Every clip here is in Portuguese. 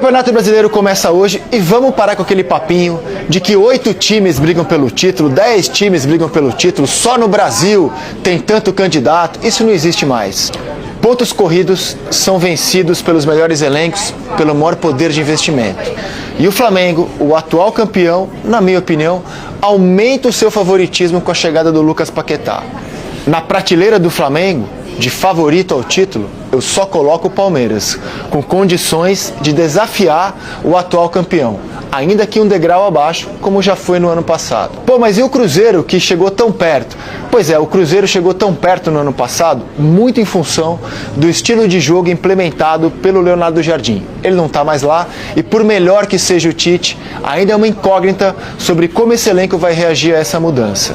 Campeonato Brasileiro começa hoje e vamos parar com aquele papinho de que 8 times brigam pelo título, 10 times brigam pelo título, só no Brasil tem tanto candidato, isso não existe mais. Pontos corridos são vencidos pelos melhores elencos, pelo maior poder de investimento. E o Flamengo, o atual campeão, na minha opinião, aumenta o seu favoritismo com a chegada do Lucas Paquetá. Na prateleira do Flamengo, de favorito ao título, eu só coloco o Palmeiras, com condições de desafiar o atual campeão, ainda que um degrau abaixo, como já foi no ano passado. Pô, mas e o Cruzeiro, que chegou tão perto? Pois é, o Cruzeiro chegou tão perto no ano passado, muito em função do estilo de jogo implementado pelo Leonardo Jardim. Ele não está mais lá e, por melhor que seja o Tite, ainda é uma incógnita sobre como esse elenco vai reagir a essa mudança.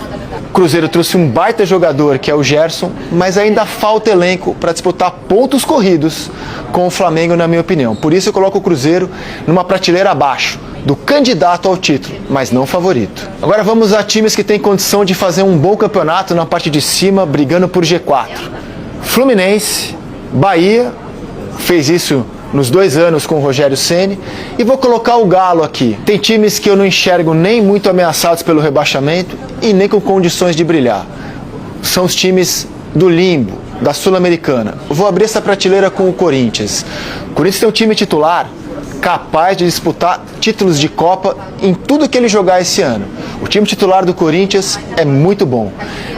O Cruzeiro trouxe um baita jogador, que é o Gerson, mas ainda falta elenco para disputar pontos corridos com o Flamengo, na minha opinião. Por isso eu coloco o Cruzeiro numa prateleira abaixo do candidato ao título, mas não favorito. Agora vamos a times que têm condição de fazer um bom campeonato na parte de cima, brigando por G4. Fluminense, Bahia, fez isso nos 2 anos com o Rogério Ceni, e vou colocar o Galo aqui. Tem times que eu não enxergo nem muito ameaçados pelo rebaixamento e nem com condições de brilhar. São os times do limbo, da Sul-Americana. Vou abrir essa prateleira com o Corinthians. O Corinthians tem um time titular capaz de disputar títulos de Copa em tudo que ele jogar esse ano. O time titular do Corinthians é muito bom,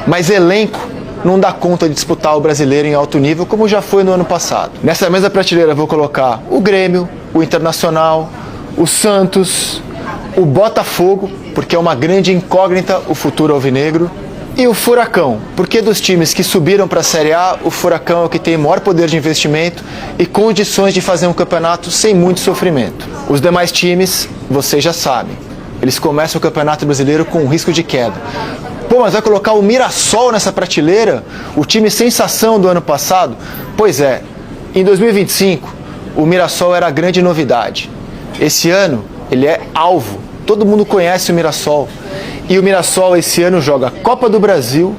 mas elenco não dá conta de disputar o brasileiro em alto nível, como já foi no ano passado. Nessa mesma prateleira vou colocar o Grêmio, o Internacional, o Santos, o Botafogo, porque é uma grande incógnita o futuro alvinegro, e o Furacão, porque dos times que subiram para a Série A, o Furacão é o que tem maior poder de investimento e condições de fazer um campeonato sem muito sofrimento. Os demais times, vocês já sabem, eles começam o Campeonato Brasileiro com risco de queda. Pô, mas vai colocar o Mirassol nessa prateleira? O time sensação do ano passado? Pois é, em 2025 o Mirassol era a grande novidade. Esse ano ele é alvo, todo mundo conhece o Mirassol. E o Mirassol esse ano joga Copa do Brasil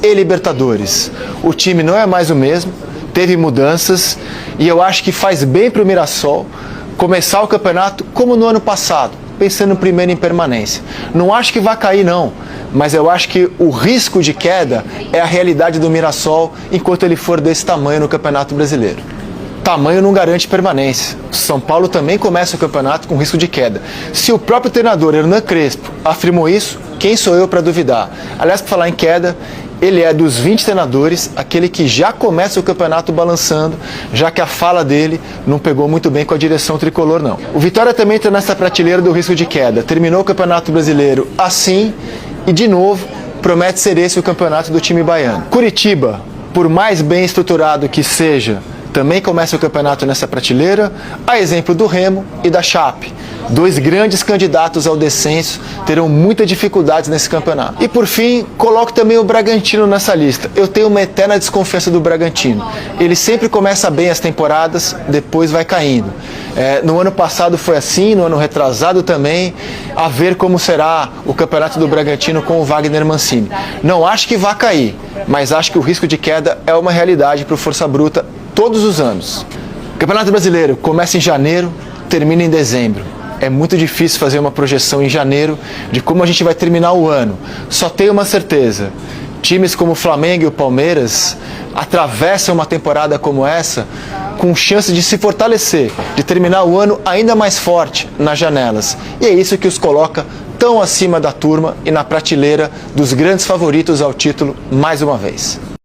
e Libertadores. O time não é mais o mesmo, teve mudanças e eu acho que faz bem para o Mirassol começar o campeonato como no ano passado, pensando primeiro em permanência. Não acho que vai cair não, mas eu acho que o risco de queda é a realidade do Mirassol enquanto ele for desse tamanho no Campeonato Brasileiro. Tamanho não garante permanência. São Paulo também começa o campeonato com risco de queda. Se o próprio treinador Hernan Crespo afirmou isso, quem sou eu para duvidar? Aliás, por falar em queda, ele é dos 20 treinadores aquele que já começa o campeonato balançando, já que a fala dele não pegou muito bem com a direção tricolor, não. O Vitória também está nessa prateleira do risco de queda. Terminou o Campeonato Brasileiro assim e, de novo, promete ser esse o campeonato do time baiano. Curitiba, por mais bem estruturado que seja, também começa o campeonato nessa prateleira, a exemplo do Remo e da Chape. 2 grandes candidatos ao descenso terão muitas dificuldades nesse campeonato. E por fim, coloco também o Bragantino nessa lista. Eu tenho uma eterna desconfiança do Bragantino. Ele sempre começa bem as temporadas, depois vai caindo. No ano passado foi assim, no ano retrasado também. A ver como será o campeonato do Bragantino com o Wagner Mancini. Não acho que vá cair, mas acho que o risco de queda é uma realidade para o Força Bruta todos os anos. O Campeonato Brasileiro começa em janeiro, termina em dezembro. É muito difícil fazer uma projeção em janeiro de como a gente vai terminar o ano. Só tenho uma certeza: times como o Flamengo e o Palmeiras atravessam uma temporada como essa com chance de se fortalecer, de terminar o ano ainda mais forte nas janelas. E é isso que os coloca tão acima da turma e na prateleira dos grandes favoritos ao título mais uma vez.